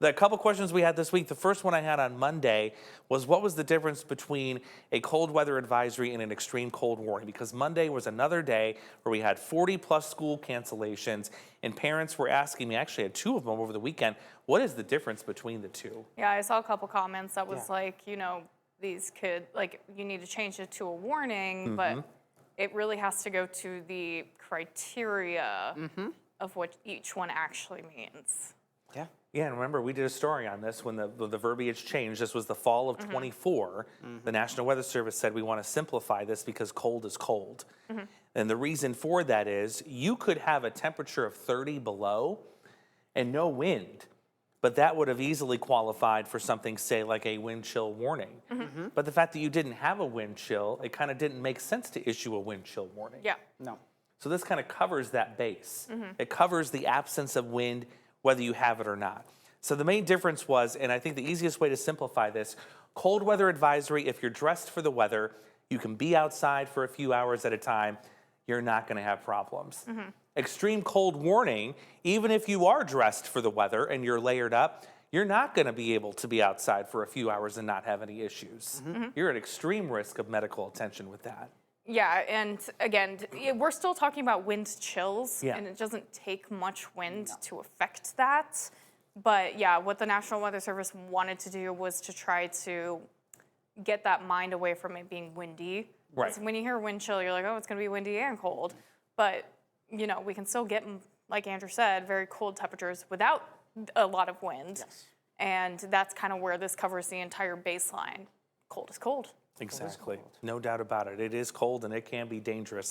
The couple questions we had this week, the first one I had on Monday was what was the difference between a cold weather advisory and an extreme cold warning? Because Monday was another day where we had 40 plus school cancellations, and parents were asking me, actually had two of them over the weekend, what is the difference between the two? Yeah, I saw a couple comments that was like, these could, like, you need to change it to a warning, but it really has to go to the criteria of what each one actually means. Yeah. Yeah, and remember, we did a story on this when the verbiage changed. This was the fall of 24. The National Weather Service said we want to simplify this because cold is cold. And the reason for that is you could have a temperature of 30 below and no wind, but that would have easily qualified for something, say, like a wind chill warning. But the fact that you didn't have a wind chill, it kind of didn't make sense to issue a wind chill warning. Yeah. No. So this kind of covers that base. It covers the absence of wind, whether you have it or not. So the main difference was, and I think the easiest way to simplify this, cold weather advisory, if you're dressed for the weather, you can be outside for a few hours at a time, you're not gonna have problems. Extreme cold warning, even if you are dressed for the weather and you're layered up, you're not gonna be able to be outside for a few hours and not have any issues. You're at extreme risk of medical attention with that. Yeah, and again, we're still talking about wind chills, Yeah. and it doesn't take much wind to affect that. But yeah, what the National Weather Service wanted to do was to try to get that mind away from it being windy. Right. 'Cause when you hear wind chill, you're like, oh, it's going to be windy and cold. But, we can still get, like Andrew said, very cold temperatures without a lot of wind. Yes. And that's kind of where this covers the entire baseline. Cold is cold. Exactly, no doubt about it. It is cold and it can be dangerous.